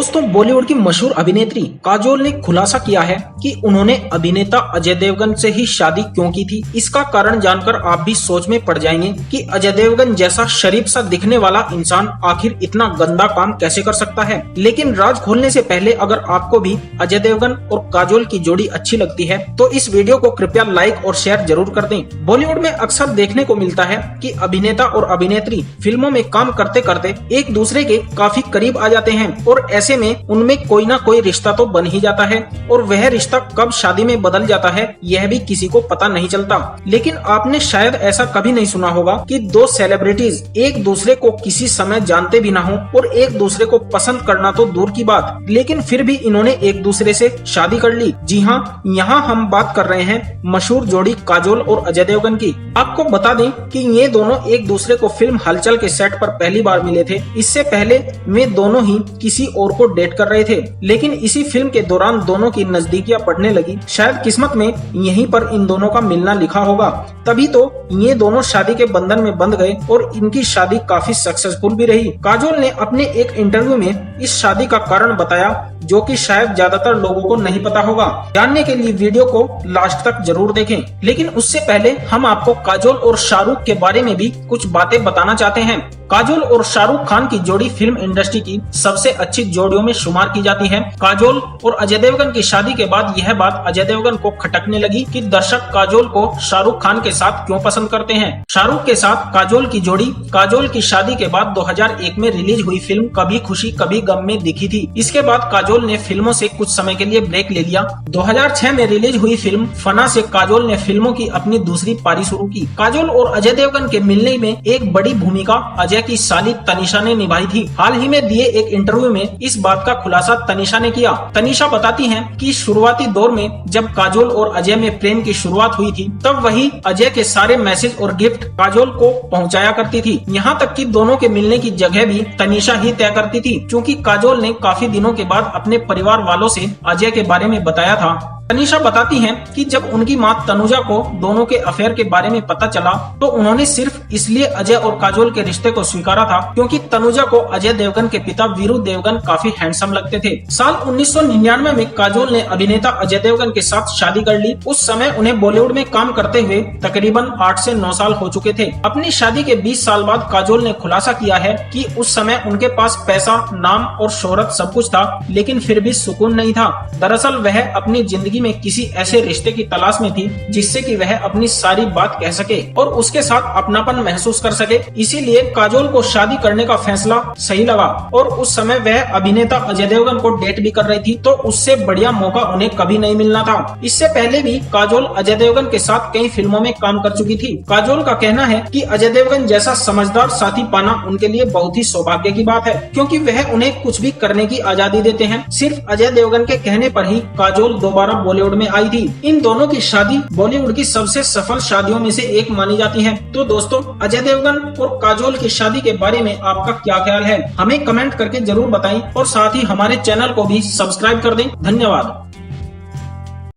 दोस्तों, बॉलीवुड की मशहूर अभिनेत्री काजोल ने खुलासा किया है कि उन्होंने अभिनेता अजय देवगन से ही शादी क्यों की थी। इसका कारण जानकर आप भी सोच में पड़ जाएंगे कि अजय देवगन जैसा शरीफ सा दिखने वाला इंसान आखिर इतना गंदा काम कैसे कर सकता है। लेकिन राज खोलने से पहले अगर आपको भी अजय देवगन और काजोल की जोड़ी अच्छी लगती है तो इस वीडियो को कृपया लाइक और शेयर जरूर कर दें। बॉलीवुड में अक्सर देखने को मिलता है कि अभिनेता और अभिनेत्री फिल्मों में काम करते करते एक दूसरे के काफी करीब आ जाते हैं और ऐसे में उनमें कोई ना कोई रिश्ता तो बन ही जाता है और वह रिश्ता कब शादी में बदल जाता है यह भी किसी को पता नहीं चलता। लेकिन आपने शायद ऐसा कभी नहीं सुना होगा कि दो सेलिब्रिटीज एक दूसरे को किसी समय जानते भी ना हो और एक दूसरे को पसंद करना तो दूर की बात, लेकिन फिर भी इन्होंने एक दूसरे से शादी कर ली। जी हाँ, यहाँ हम बात कर रहे हैं मशहूर जोड़ी काजोल और अजय देवगन की। आपको बता दें कि ये दोनों एक दूसरे को फिल्म हलचल के सेट पर पहली बार मिले थे। इससे पहले वे दोनों ही किसी और को डेट कर रहे थे, लेकिन इसी फिल्म के दौरान दोनों की नजदीकियां बढ़ने लगी। शायद किस्मत में यहीं पर इन दोनों का मिलना लिखा होगा, तभी तो ये दोनों शादी के बंधन में बंध गए और इनकी शादी काफी सक्सेसफुल भी रही। काजोल ने अपने एक इंटरव्यू में इस शादी का कारण बताया जो कि शायद ज्यादातर लोगों को नहीं पता होगा। जानने के लिए वीडियो को लास्ट तक जरूर देखें। लेकिन उससे पहले हम आपको काजोल और शाहरुख के बारे में भी कुछ बातें बताना चाहते हैं। काजोल और शाहरुख खान की जोड़ी फिल्म इंडस्ट्री की सबसे अच्छी जोड़ियों में शुमार की जाती है। काजोल और अजय देवगन की शादी के बाद यह बात अजय देवगन को खटकने लगी कि दर्शक काजोल को शाहरुख खान के साथ क्यों पसंद करते हैं। शाहरुख के साथ काजोल की जोड़ी काजोल की शादी के बाद 2001 में रिलीज हुई फिल्म कभी खुशी कभी गम में दिखी थी। इसके बाद काजोल ने फिल्मों से कुछ समय के लिए ब्रेक ले लिया। 2006 में रिलीज हुई फिल्म फना से काजोल ने फिल्मों की अपनी दूसरी पारी शुरू की। काजोल और अजय देवगन के मिलने में एक बड़ी भूमिका अजय की साली तनिषा ने निभाई थी। हाल ही में दिए एक इंटरव्यू में इस बात का खुलासा तनिषा ने किया। तनिषा बताती हैं कि शुरुआती दौर में जब काजोल और अजय में प्रेम की शुरुआत हुई थी तब वही अजय के सारे मैसेज और गिफ्ट काजोल को पहुंचाया करती थी। यहाँ तक कि दोनों के मिलने की जगह भी तनिषा ही तय करती थी, क्योंकि काजोल ने काफी दिनों के बाद अपने परिवार वालों से अजय के बारे में बताया था। तनिषा बताती हैं कि जब उनकी मां तनुजा को दोनों के अफेयर के बारे में पता चला तो उन्होंने सिर्फ इसलिए अजय और काजोल के रिश्ते को स्वीकारा था क्योंकि तनुजा को अजय देवगन के पिता वीरू देवगन काफी हैंडसम लगते थे। साल 1999 में काजोल ने अभिनेता अजय देवगन के साथ शादी कर ली। उस समय उन्हें बॉलीवुड में काम करते हुए तकरीबन 8 से 9 साल हो चुके थे। अपनी शादी के 20 साल बाद काजोल ने खुलासा किया है कि उस समय उनके पास पैसा, नाम और शोहरत सब कुछ था, लेकिन फिर भी सुकून नहीं था। दरअसल वह अपनी जिंदगी में किसी ऐसे रिश्ते की तलाश में थी जिससे कि वह अपनी सारी बात कह सके और उसके साथ अपनापन महसूस कर सके। इसीलिए काजोल को शादी करने का फैसला सही लगा और उस समय वह अभिनेता अजय देवगन को डेट भी कर रही थी, तो उससे बढ़िया मौका उन्हें कभी नहीं मिलना था। इससे पहले भी काजोल अजय देवगन के साथ कई फिल्मों में काम कर चुकी थी। काजोल का कहना है कि अजय देवगन जैसा समझदार साथी पाना उनके लिए बहुत ही सौभाग्य की बात है, क्योंकि वह उन्हें कुछ भी करने की आजादी देते हैं। सिर्फ अजय देवगन के कहने पर ही काजोल दोबारा बॉलीवुड में आई थी। इन दोनों की शादी बॉलीवुड की सबसे सफल शादियों में से एक मानी जाती है। तो दोस्तों, अजय देवगन और काजोल की शादी के बारे में आपका क्या ख्याल है, हमें कमेंट करके जरूर बताएं और साथ ही हमारे चैनल को भी सब्सक्राइब कर दें। धन्यवाद।